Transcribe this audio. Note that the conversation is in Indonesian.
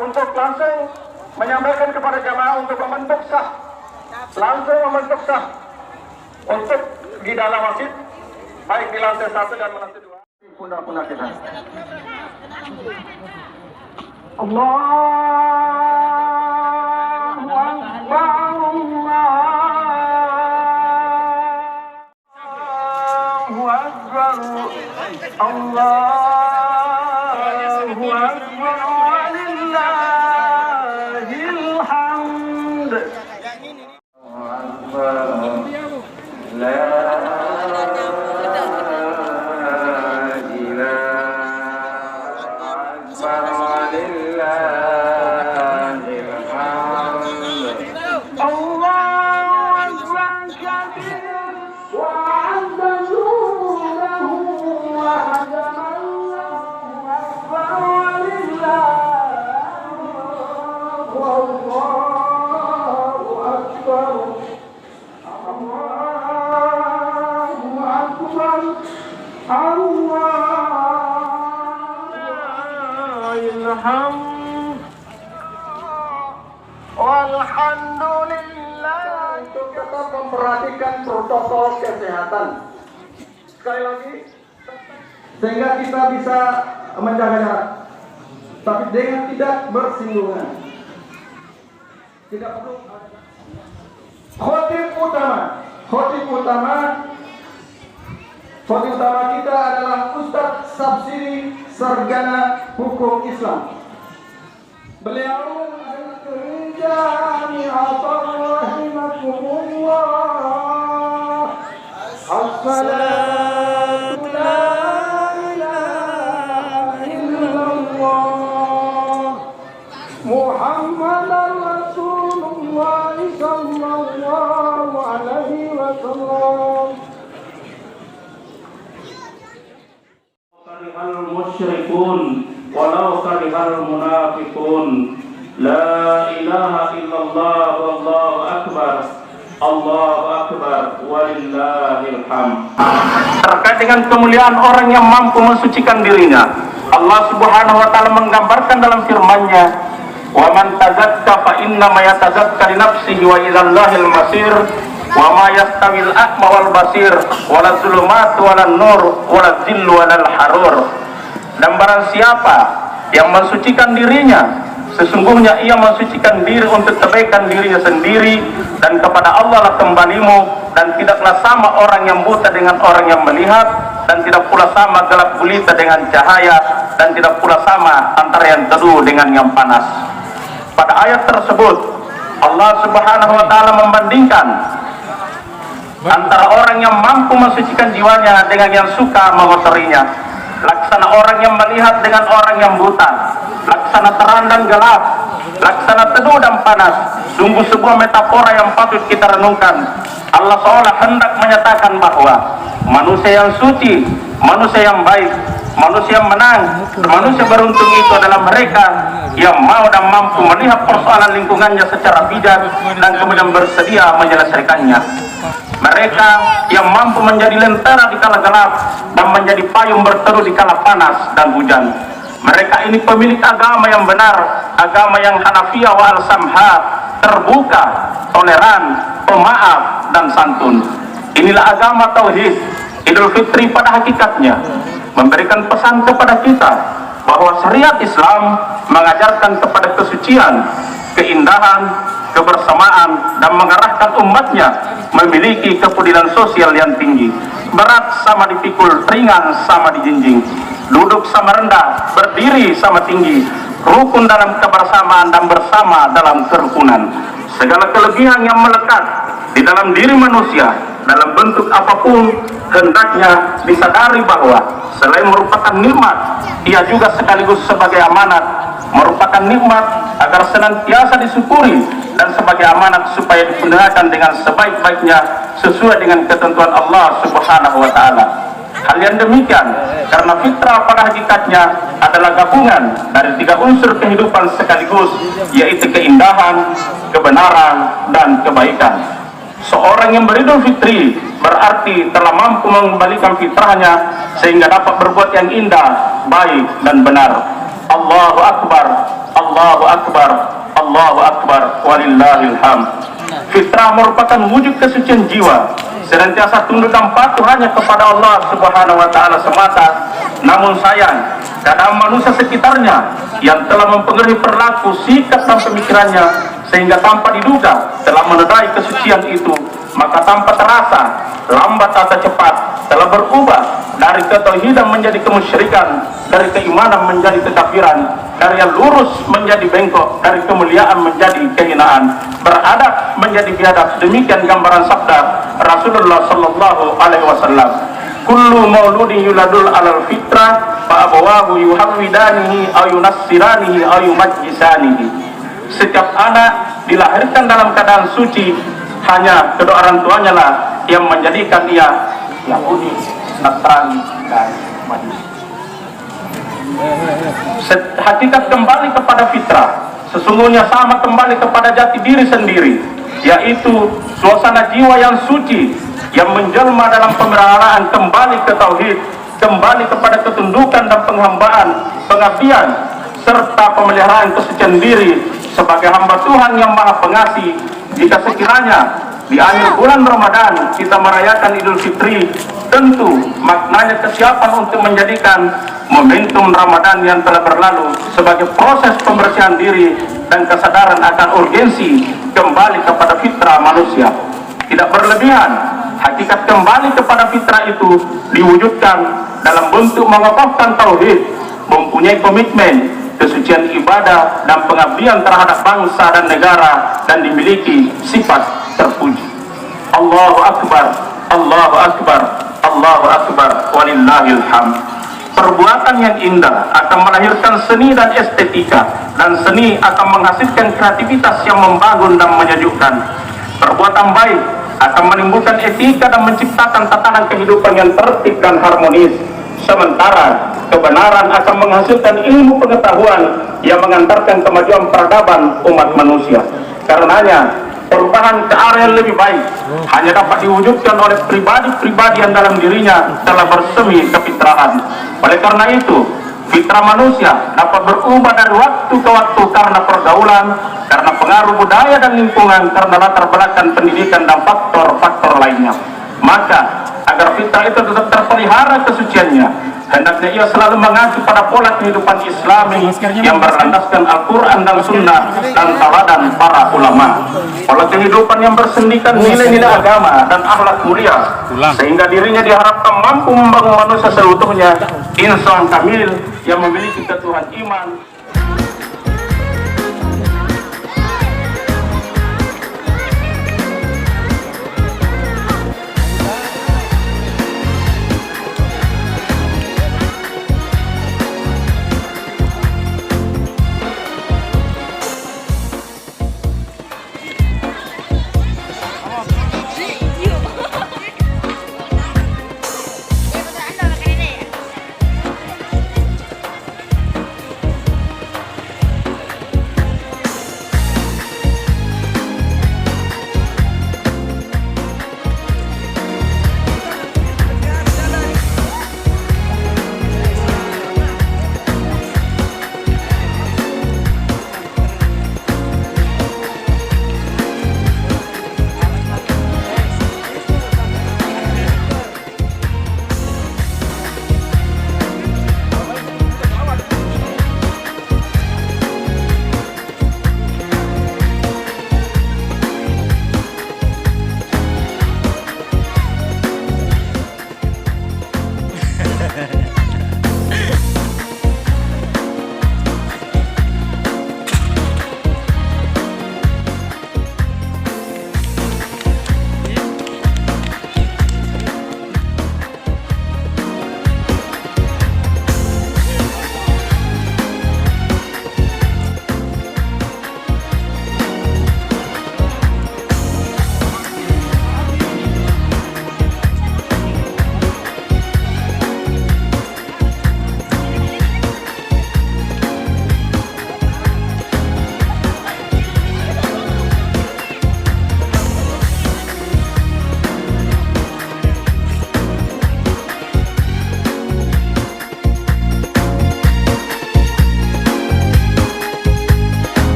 untuk langsung menyampaikan kepada jamaah untuk membentuk saf, langsung membentuk saf untuk di dalam masjid, baik di lantai 1 dan lantai 2. Pundak-pundak kita. Allahu Akbar, Allahu Akbar, Allahu Akbar, walillahil hamd. Walhamdulillah. Untuk tetap memperhatikan protokol kesehatan. Sekali lagi, sehingga kita bisa menjaga jarak, tapi dengan tidak bersinggungan. Tidak perlu. Khotib utama kita adalah Ustadz Sabsiri Sarjana Hukum Islam. Beliau Assalatu la ilaha illallah Muhammadan Rasulullah sallallahu alaihi wasallam. Karihal musyrikun walau karihal munafiqun. La ilaha illallah wallahu akbar. Allahu akbar walillahil hamd. Terkait dengan kemuliaan orang yang mampu mensucikan dirinya, Allah Subhanahu wa taala menggambarkan dalam firman-Nya, "Wa man tazakka fa inna ma yatazakka li nafsihi wa ilallahil masir." Wa ma yastawil a'ma wal basir wala zulumat wala nur wala zillu wala harur. Dan barang siapa yang mensucikan dirinya, sesungguhnya ia mensucikan diri untuk kebaikan dirinya sendiri, dan kepada Allah lah kembalimu, dan tidaklah sama orang yang buta dengan orang yang melihat, dan tidak pula sama gelap gulita dengan cahaya, dan tidak pula sama antara yang teduh dengan yang panas. Pada ayat tersebut Allah Subhanahu wa taala membandingkan antara orang yang mampu mensucikan jiwanya dengan yang suka mengotorinya. Laksana orang yang melihat dengan orang yang buta, laksana terang dan gelap, laksana teduh dan panas. Sungguh sebuah metafora yang patut kita renungkan. Allah seolah hendak menyatakan bahwa manusia yang suci, manusia yang baik, manusia yang menang, manusia beruntung itu adalah mereka yang mau dan mampu melihat persoalan lingkungannya secara bijak dan kemudian bersedia menyelesaikannya. Mereka yang mampu menjadi lentera di kala gelap dan menjadi payung berteduh di kala panas dan hujan. Mereka ini pemilik agama yang benar, agama yang Hanafiyah wa al-Samha, terbuka, toleran, pemaaf, dan santun. Inilah agama Tauhid. Idul Fitri pada hakikatnya memberikan pesan kepada kita bahwa syariat Islam mengajarkan kepada kesucian, keindahan, kebersamaan, dan mengarahkan umatnya memiliki kepedulian sosial yang tinggi. Berat sama dipikul, ringan sama dijinjing, duduk sama rendah, berdiri sama tinggi, rukun dalam kebersamaan dan bersama dalam kerukunan. Segala kelebihan yang melekat di dalam diri manusia dalam bentuk apapun hendaknya disadari bahwa selain merupakan nikmat, ia juga sekaligus sebagai amanat, merupakan nikmat agar senantiasa disyukuri dan sebagai amanat supaya digunakan dengan sebaik-baiknya sesuai dengan ketentuan Allah Subhanahu wa taala. Hal yang demikian karena fitrah pada hakikatnya adalah gabungan dari tiga unsur kehidupan sekaligus, yaitu keindahan, kebenaran, dan kebaikan. Seorang yang beridul fitri berarti telah mampu mengembalikan fitrahnya sehingga dapat berbuat yang indah, baik, dan benar. Allahu Akbar, Allahu Akbar, Allahu Akbar, walillahil hamd. Fitrah merupakan wujud kesucian jiwa, senantiasa tunduk dan patuh hanya kepada Allah Subhanahu wa taala semata. Namun sayang, keadaan manusia sekitarnya yang telah mempengaruhi perilaku, sikap dan pemikirannya sehingga tanpa diduga telah menodai kesucian itu, maka tanpa terasa, lambat atau cepat telah berubah dari ketauhidan menjadi kemusyrikan, dari keimanan menjadi kekafiran, dari yang lurus menjadi bengkok, dari kemuliaan menjadi kehinaan, beradab menjadi biadab. Demikian gambaran sabda Rasulullah sallallahu alaihi wasallam. Kullu mauludin yuladul alal fitrah fa abawahu yuhawwidanihi aw yunassiranihi aw yumajjisanihi. Setiap anak dilahirkan dalam keadaan suci, hanya kedua orang tuanya lah yang menjadikan dia Yahudi, Nasrani, dan Majusi. Hakikat kembali kepada fitrah sesungguhnya sama kembali kepada jati diri sendiri, yaitu suasana jiwa yang suci yang menjelma dalam pemeliharaan kembali ke tauhid, kembali kepada ketundukan dan penghambaan, pengabdian serta pemeliharaan kesucian diri sebagai hamba Tuhan yang Maha Pengasih. Jika sekiranya di akhir bulan Ramadan kita merayakan Idul Fitri, tentu maknanya kesiapan untuk menjadikan momentum Ramadan yang telah berlalu sebagai proses pembersihan diri dan kesadaran akan urgensi kembali kepada fitrah manusia. Tidak berlebihan, hakikat kembali kepada fitrah itu diwujudkan dalam bentuk mengokohkan tauhid, mempunyai komitmen kesucian ibadah dan pengabdian terhadap bangsa dan negara, dan dimiliki sifat terpuji. Allahu Akbar, Allahu Akbar, Allahu Akbar, walillahil hamd. Perbuatan yang indah akan melahirkan seni dan estetika, dan seni akan menghasilkan kreativitas yang membangun dan menyejukkan. Perbuatan baik akan menimbulkan etika dan menciptakan tatanan kehidupan yang tertib dan harmonis. Sementara kebenaran akan menghasilkan ilmu pengetahuan yang mengantarkan kemajuan peradaban umat manusia. Karenanya perubahan ke arah yang lebih baik hanya dapat diwujudkan oleh pribadi-pribadi yang dalam dirinya telah bersemi kefitrahan. Oleh karena itu, fitrah manusia dapat berubah dari waktu ke waktu karena pergaulan, karena pengaruh budaya dan lingkungan, karena latar belakang pendidikan dan faktor-faktor lainnya. Maka agar fitrah itu tetap terpelihara kesuciannya, hendaknya ia selalu mengacu pada pola kehidupan Islami yang berlandaskan Al-Quran dan Sunnah dan teladan para ulama. Pola kehidupan yang bersendikan nilai-nilai agama dan akhlak mulia, sehingga dirinya diharapkan mampu membangun manusia seutuhnya, insan kamil yang memiliki ketuhanan iman